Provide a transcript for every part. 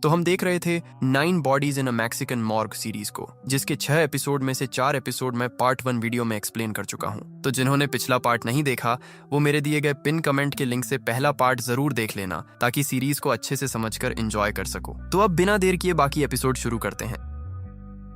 तो हम देख रहे थे 9 bodies in a Mexican morgue series को, जिसके 6 एपिसोड में से 4 एपिसोड मैं पार्ट 1 वीडियो में एक्सप्लेन कर चुका हूँ। तो जिन्होंने पिछला पार्ट नहीं देखा वो मेरे दिए गए पिन कमेंट के लिंक से पहला पार्ट जरूर देख लेना, ताकि सीरीज को अच्छे से समझकर एंजॉय कर सको। तो अब बिना देर किए बाकी एपिसोड शुरू करते हैं।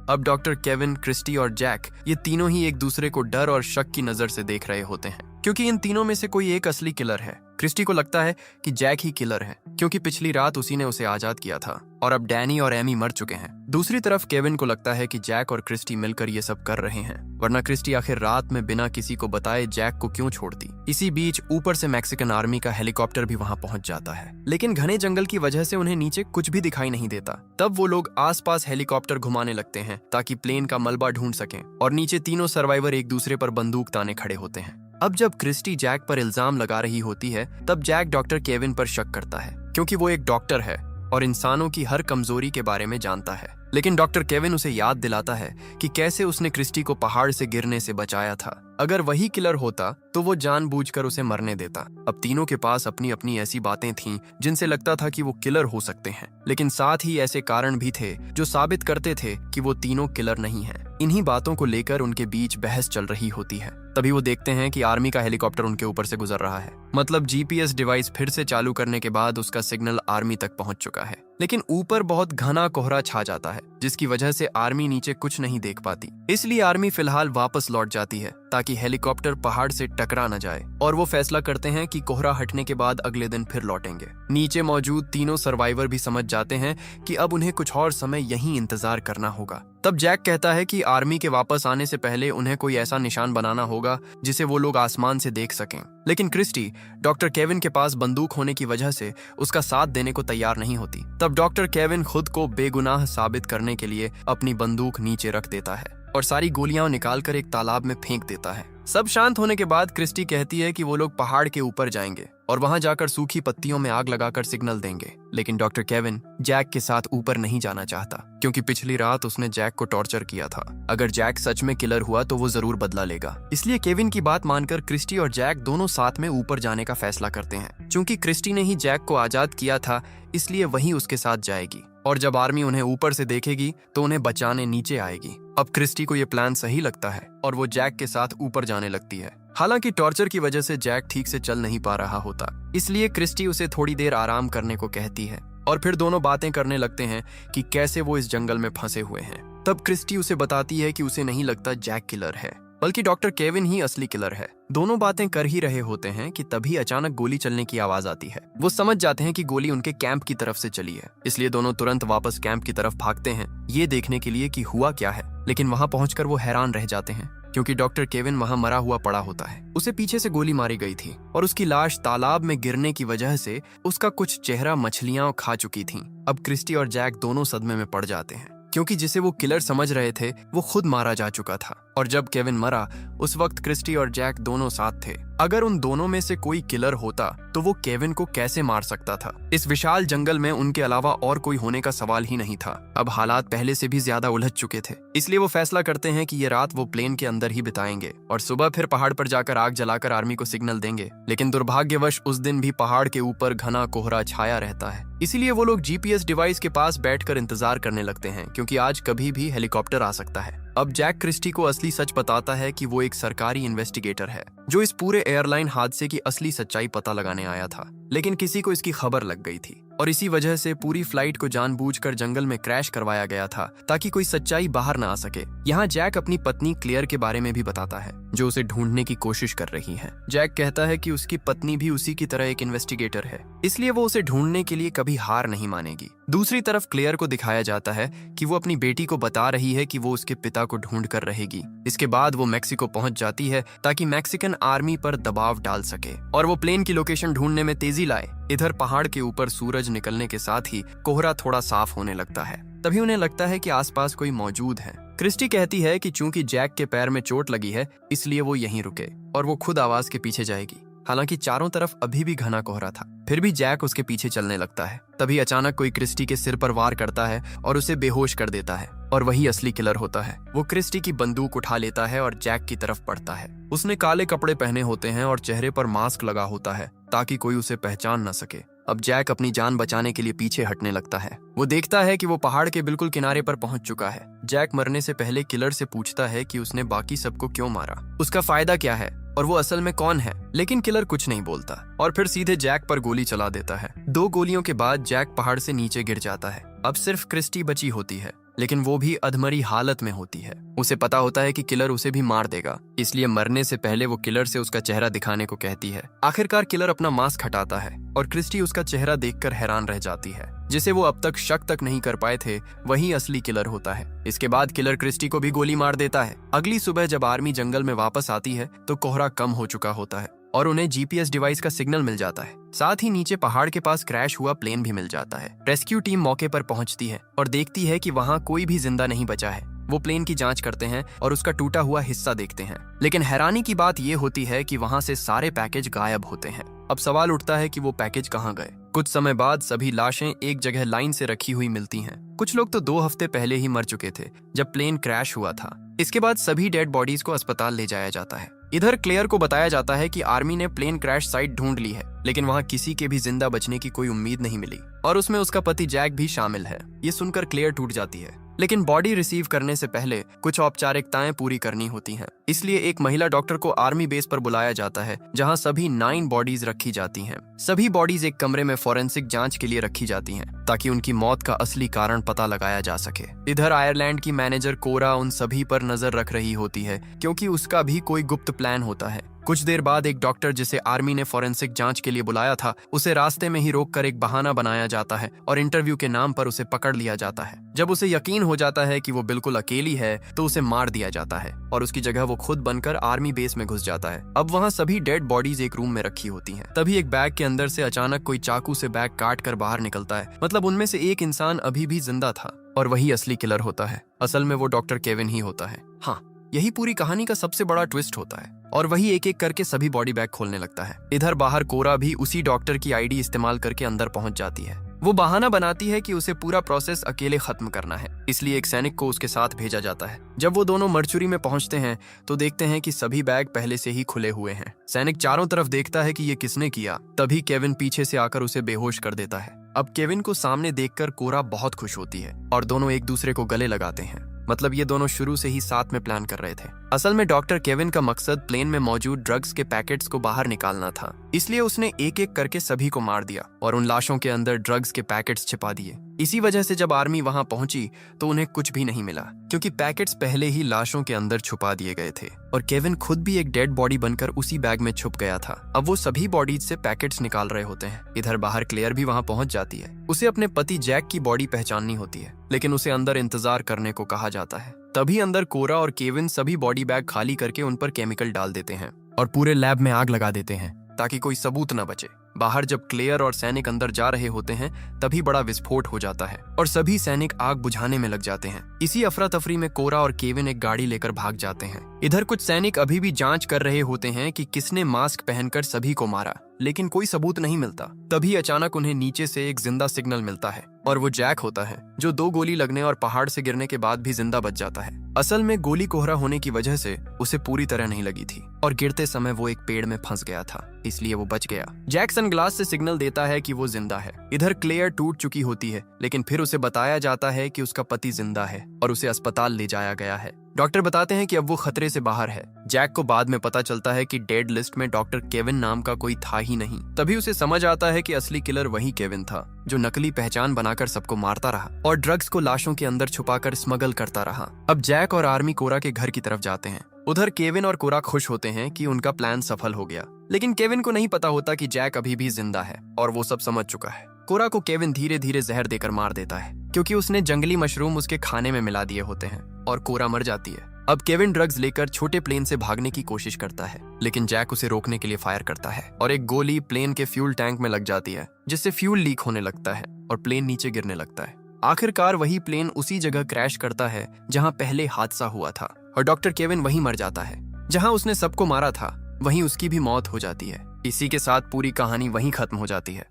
अब डॉक्टर केविन, क्रिस्टी और जैक ये तीनों ही एक दूसरे को डर और शक की नजर से देख रहे होते हैं, क्योंकि इन तीनों में से कोई एक असली किलर है। क्रिस्टी को लगता है कि जैक ही किलर है, क्योंकि पिछली रात उसी ने उसे आजाद किया था और अब डैनी और एमी मर चुके हैं। दूसरी तरफ केविन को लगता है कि जैक और क्रिस्टी मिलकर ये सब कर रहे हैं, वरना क्रिस्टी आखिर रात में बिना किसी को बताए जैक को क्यों छोड़ती। इसी बीच ऊपर से मैक्सिकन आर्मी का हेलीकॉप्टर भी वहां पहुंच जाता है, लेकिन घने जंगल की वजह से उन्हें नीचे कुछ भी दिखाई नहीं देता। तब वो लोग आसपास हेलीकॉप्टर घुमाने लगते हैं ताकि प्लेन का मलबा ढूंढ सकें, और नीचे तीनों सर्वाइवर एक दूसरे पर बंदूक ताने खड़े होते हैं। अब जब क्रिस्टी जैक पर इल्जाम लगा रही होती है, तब जैक डॉक्टर केविन पर शक करता है, क्योंकि वो एक डॉक्टर है और इंसानों की हर कमजोरी के बारे में जानता है। लेकिन डॉक्टर केविन उसे याद दिलाता है कि कैसे उसने क्रिस्टी को पहाड़ से गिरने से बचाया था। अगर वही किलर होता तो वो जानबूझकर उसे मरने देता। अब तीनों के पास अपनी अपनी ऐसी बातें थीं जिनसे लगता था कि वो किलर हो सकते हैं, लेकिन साथ ही ऐसे कारण भी थे जो साबित करते थे कि वो तीनों किलर नहीं हैं। इन्हीं बातों को लेकर उनके बीच बहस चल रही होती है। तभी वो देखते हैं कि आर्मी का हेलीकॉप्टर उनके ऊपर से गुजर रहा है। मतलब जीपीएस डिवाइस फिर से चालू करने के बाद उसका सिग्नल आर्मी तक पहुंच चुका है, लेकिन ऊपर बहुत घना कोहरा छा जाता है, जिसकी वजह से आर्मी नीचे कुछ नहीं देख पाती। इसलिए आर्मी फिलहाल वापस लौट जाती है ताकि हेलीकॉप्टर पहाड़ से टकरा न जाए, और वो फैसला करते हैं कि कोहरा हटने के बाद अगले दिन फिर लौटेंगे। नीचे मौजूद तीनों सर्वाइवर भी समझ जाते हैं कि अब उन्हें कुछ और समय यहीं इंतजार करना होगा। तब जैक कहता है कि आर्मी के वापस आने से पहले उन्हें कोई ऐसा निशान बनाना होगा जिसे वो लोग आसमान से देख सकें। लेकिन क्रिस्टी डॉक्टर केविन के पास बंदूक होने की वजह से उसका साथ देने को तैयार नहीं होती। तब डॉक्टर केविन खुद को बेगुनाह साबित करने के लिए अपनी बंदूक नीचे रख देता है और सारी गोलियां निकालकर एक तालाब में फेंक देता है। सब शांत होने के बाद क्रिस्टी कहती है कि वो लोग पहाड़ के ऊपर जाएंगे और वहां जाकर सूखी पत्तियों में आग लगाकर सिग्नल देंगे। लेकिन डॉक्टर केविन जैक के साथ ऊपर नहीं जाना चाहता, क्योंकि पिछली रात उसने जैक को टॉर्चर किया था। अगर जैक सच में किलर हुआ तो वो जरूर बदला लेगा। इसलिए केविन की बात मानकर क्रिस्टी और जैक दोनों साथ में ऊपर जाने का फैसला करते हैं। चूंकि क्रिस्टी ने ही जैक को आजाद किया था, इसलिए वही उसके साथ जाएगी, और जब आर्मी उन्हें ऊपर से देखेगी तो उन्हें बचाने नीचे आएगी। अब क्रिस्टी को ये प्लान सही लगता है और वो जैक के साथ ऊपर जाने लगती है। हालांकि टॉर्चर की वजह से जैक ठीक से चल नहीं पा रहा होता, इसलिए क्रिस्टी उसे थोड़ी देर आराम करने को कहती है, और फिर दोनों बातें करने लगते हैं कि कैसे वो इस जंगल में फंसे हुए हैं। तब क्रिस्टी उसे बताती है कि उसे नहीं लगता जैक किलर है, बल्कि डॉक्टर केविन ही असली किलर है। दोनों बातें कर ही रहे होते हैं कि तभी अचानक गोली चलने की आवाज आती है। वो समझ जाते हैं कि गोली उनके कैंप की तरफ से चली है, इसलिए दोनों तुरंत वापस कैंप की तरफ भागते हैं, ये देखने के लिए कि हुआ क्या है। लेकिन वहां पहुंचकर वो हैरान रह जाते हैं, क्योंकि डॉक्टर केविन वहां मरा हुआ पड़ा होता है। उसे पीछे से गोली मारी गई थी और उसकी लाश तालाब में गिरने की वजह से उसका कुछ चेहरा मछलियां खा चुकी थीं। अब क्रिस्टी और जैक दोनों सदमे में पड़ जाते हैं, क्योंकि जिसे वो किलर समझ रहे थे वो खुद मारा जा चुका था, और जब केविन मरा उस वक्त क्रिस्टी और जैक दोनों साथ थे। अगर उन दोनों में से कोई किलर होता तो वो केविन को कैसे मार सकता था? इस विशाल जंगल में उनके अलावा और कोई होने का सवाल ही नहीं था। अब हालात पहले से भी ज्यादा उलझ चुके थे, इसलिए वो फैसला करते हैं कि ये रात वो प्लेन के अंदर ही बिताएंगे और सुबह फिर पहाड़ पर जाकर आग जलाकर आर्मी को सिग्नल देंगे। लेकिन दुर्भाग्यवश उस दिन भी पहाड़ के ऊपर घना कोहरा छाया रहता है, इसीलिए वो लोग जीपीएस डिवाइस के पास बैठकर इंतजार करने लगते हैं, क्योंकि आज कभी भी हेलीकॉप्टर आ सकता है। अब जैक क्रिस्टी को असली सच बताता है कि वो एक सरकारी इन्वेस्टिगेटर है जो इस पूरे एयरलाइन हादसे की असली सच्चाई पता लगाने आया था, लेकिन किसी को इसकी खबर लग गई थी और इसी वजह से पूरी फ्लाइट को जानबूझकर जंगल में क्रैश करवाया गया था ताकि कोई सच्चाई बाहर न आ सके। यहाँ जैक अपनी पत्नी क्लेयर के बारे में भी बताता है, जो उसे ढूंढने की कोशिश कर रही है। जैक कहता है कि उसकी पत्नी भी उसी की तरह एक इन्वेस्टिगेटर है, इसलिए वो उसे ढूंढने के लिए कभी हार नहीं मानेगी। दूसरी तरफ क्लेयर को दिखाया जाता है कि वो अपनी बेटी को बता रही है कि वो उसके पिता को ढूंढ कर रहेगी। इसके बाद वो मैक्सिको पहुंच जाती है ताकि मैक्सिकन आर्मी पर दबाव डाल सके और वो प्लेन की लोकेशन ढूंढने में तेजी लाए। इधर पहाड़ के ऊपर सूरज निकलने के साथ ही कोहरा थोड़ा साफ होने लगता है। तभी उन्हें लगता है कि आसपास कोई मौजूद है। क्रिस्टी कहती है कि चूंकि जैक के पैर में चोट लगी है इसलिए वो यहीं रुके और वो खुद आवाज के पीछे जाएगी। हालांकि चारों तरफ अभी भी घना कोहरा था, फिर भी जैक उसके पीछे चलने लगता है। तभी अचानक कोई क्रिस्टी के सिर पर वार करता है और उसे बेहोश कर देता है, और वही असली किलर होता है। वो क्रिस्टी की बंदूक उठा लेता है और जैक की तरफ बढ़ता है। उसने काले कपड़े पहने होते हैं और चेहरे पर मास्क लगा होता है ताकि कोई उसे पहचान न सके। अब जैक अपनी जान बचाने के लिए पीछे हटने लगता है। वो देखता है कि वो पहाड़ के बिल्कुल किनारे पर पहुंच चुका है। जैक मरने से पहले किलर से पूछता है कि उसने बाकी सबको क्यों मारा, उसका फायदा क्या है और वो असल में कौन है। लेकिन किलर कुछ नहीं बोलता और फिर सीधे जैक पर गोली चला देता है। 2 गोलियों के बाद जैक पहाड़ से नीचे गिर जाता है। अब सिर्फ क्रिस्टी बची होती है, लेकिन वो भी अधमरी हालत में होती है। उसे पता होता है कि किलर उसे भी मार देगा, इसलिए मरने से पहले वो किलर से उसका चेहरा दिखाने को कहती है। आखिरकार किलर अपना मास्क हटाता है और क्रिस्टी उसका चेहरा देखकर हैरान रह जाती है। जिसे वो अब तक शक तक नहीं कर पाए थे, वही असली किलर होता है। इसके बाद किलर क्रिस्टी को भी गोली मार देता है। अगली सुबह जब आर्मी जंगल में वापस आती है तो कोहरा कम हो चुका होता है और उन्हें जीपीएस डिवाइस का सिग्नल मिल जाता है। साथ ही नीचे पहाड़ के पास क्रैश हुआ प्लेन भी मिल जाता है। रेस्क्यू टीम मौके पर पहुंचती है और देखती है कि वहां कोई भी जिंदा नहीं बचा है। वो प्लेन की जांच करते हैं और उसका टूटा हुआ हिस्सा देखते हैं, लेकिन हैरानी की बात ये होती है कि वहां से सारे पैकेज गायब होते हैं। अब सवाल उठता है कि वो पैकेज कहाँ गए। कुछ समय बाद सभी लाशें एक जगह लाइन से रखी हुई मिलती हैं। कुछ लोग तो 2 हफ्ते पहले ही मर चुके थे जब प्लेन क्रैश हुआ था। इसके बाद सभी डेड बॉडीज को अस्पताल ले जाया जाता है। इधर क्लेयर को बताया जाता है कि आर्मी ने प्लेन क्रैश साइट ढूंढ ली है, लेकिन वहां किसी के भी जिंदा बचने की कोई उम्मीद नहीं मिली और उसमें उसका पति जैक भी शामिल है। ये सुनकर क्लेयर टूट जाती है, लेकिन बॉडी रिसीव करने से पहले कुछ औपचारिकताएं पूरी करनी होती हैं। इसलिए एक महिला डॉक्टर को आर्मी बेस पर बुलाया जाता है, जहां सभी 9 बॉडीज रखी जाती हैं। सभी बॉडीज एक कमरे में फॉरेंसिक जांच के लिए रखी जाती हैं, ताकि उनकी मौत का असली कारण पता लगाया जा सके। इधर आयरलैंड की मैनेजर कोरा उन सभी पर नजर रख रही होती है, क्योंकि उसका भी कोई गुप्त प्लान होता है। कुछ देर बाद एक डॉक्टर जिसे आर्मी ने फॉरेंसिक जांच के लिए बुलाया था, उसे रास्ते में ही रोककर एक बहाना बनाया जाता है और इंटरव्यू के नाम पर उसे पकड़ लिया जाता है। जब उसे यकीन हो जाता है कि वो बिल्कुल अकेली है, तो उसे मार दिया जाता है और उसकी जगह वो खुद बनकर आर्मी बेस में घुस जाता है। अब वहाँ सभी डेड बॉडीज एक रूम में रखी होती हैं। तभी एक बैग के अंदर से अचानक कोई चाकू से बैग काट कर बाहर निकलता है। मतलब उनमें से एक इंसान अभी भी जिंदा था और वही असली किलर होता है। असल में वो डॉक्टर केविन ही होता है। हाँ, यही पूरी कहानी का सबसे बड़ा ट्विस्ट होता है और वही एक एक करके सभी बॉडी बैग खोलने लगता है। इधर बाहर कोरा भी उसी डॉक्टर की आईडी इस्तेमाल करके अंदर पहुंच जाती है। वो बहाना बनाती है कि उसे पूरा प्रोसेस अकेले खत्म करना है, इसलिए एक सैनिक को उसके साथ भेजा जाता है। जब वो दोनों मर्चुरी में पहुंचते हैं तो देखते हैं कि सभी बैग पहले से ही खुले हुए हैं। सैनिक चारों तरफ देखता है कि ये किसने किया। तभी केविन पीछे से आकर उसे बेहोश कर देता है। अब केविन को सामने देखकर कोरा बहुत खुश होती है और दोनों एक दूसरे को गले लगाते हैं। मतलब ये दोनों शुरू से ही साथ में प्लान कर रहे थे। असल में डॉक्टर केविन का मकसद प्लेन में मौजूद ड्रग्स के पैकेट्स को बाहर निकालना था, इसलिए उसने एक एक करके सभी को मार दिया और उन लाशों के अंदर ड्रग्स के पैकेट्स छिपा दिए। इसी वजह से जब आर्मी वहां पहुंची तो उन्हें कुछ भी नहीं मिला, क्योंकि पैकेट्स पहले ही लाशों के अंदर छुपा दिए गए थे और केविन खुद भी एक डेड बॉडी बनकर उसी बैग में छुप गया था। अब वो सभी बॉडीज से पैकेट्स निकाल रहे होते हैं। इधर बाहर क्लेयर भी वहां पहुंच जाती है। उसे अपने पति जैक की बॉडी पहचाननी होती है, लेकिन उसे अंदर इंतजार करने को कहा जाता है। तभी अंदर कोरा और केविन सभी बॉडी बैग खाली करके उन पर केमिकल डाल देते हैं और पूरे लैब में आग लगा देते हैं ताकि कोई सबूत न बचे। बाहर जब क्लेयर और सैनिक अंदर जा रहे होते हैं तभी बड़ा विस्फोट हो जाता है और सभी सैनिक आग बुझाने में लग जाते हैं। इसी अफरा तफरी में कोरा और केविन एक गाड़ी लेकर भाग जाते हैं। इधर कुछ सैनिक अभी भी जांच कर रहे होते हैं कि किसने मास्क पहनकर सभी को मारा, लेकिन कोई सबूत नहीं मिलता। तभी अचानक उन्हें नीचे से एक जिंदा सिग्नल मिलता है और वो जैक होता है, जो 2 गोली लगने और पहाड़ से गिरने के बाद भी जिंदा बच जाता है। असल में गोली कोहरा होने की वजह से उसे पूरी तरह नहीं लगी थी और गिरते समय वो एक पेड़ में फंस गया था, इसलिए वो बच गया। जैक सनग्लास से सिग्नल देता है कि वो जिंदा है। इधर क्लेयर टूट चुकी होती है, लेकिन फिर उसे बताया जाता है कि उसका पति जिंदा है और उसे अस्पताल ले जाया गया है। डॉक्टर बताते हैं कि अब वो खतरे से बाहर है। जैक को बाद में पता चलता है कि डेड लिस्ट में डॉक्टर केविन नाम का कोई था ही नहीं। तभी उसे समझ आता है कि असली किलर वही केविन था, जो नकली पहचान बनाकर सबको मारता रहा और ड्रग्स को लाशों के अंदर छुपाकर स्मगल करता रहा। अब जैक और आर्मी कोरा के घर की तरफ जाते हैं। उधर केविन और कोरा खुश होते हैं कि उनका प्लान सफल हो गया, लेकिन केविन को नहीं पता होता कि जैक अभी भी जिंदा है और वो सब समझ चुका है। कोरा को केविन धीरे धीरे जहर देकर मार देता है, क्योंकि उसने जंगली मशरूम उसके खाने में मिला दिए होते हैं और कोरा मर जाती है। अब केविन ड्रग्स लेकर छोटे प्लेन से भागने की कोशिश करता है, लेकिन जैक उसे रोकने के लिए फायर करता है और एक गोली प्लेन के फ्यूल टैंक में लग जाती है, जिससे फ्यूल लीक होने लगता है और प्लेन नीचे गिरने लगता है। आखिरकार वही प्लेन उसी जगह क्रैश करता है जहां पहले हादसा हुआ था और डॉक्टर केविन वहीं मर जाता है। जहां उसने सबको मारा था वहीं उसकी भी मौत हो जाती है। इसी के साथ पूरी कहानी वहीं खत्म हो जाती है।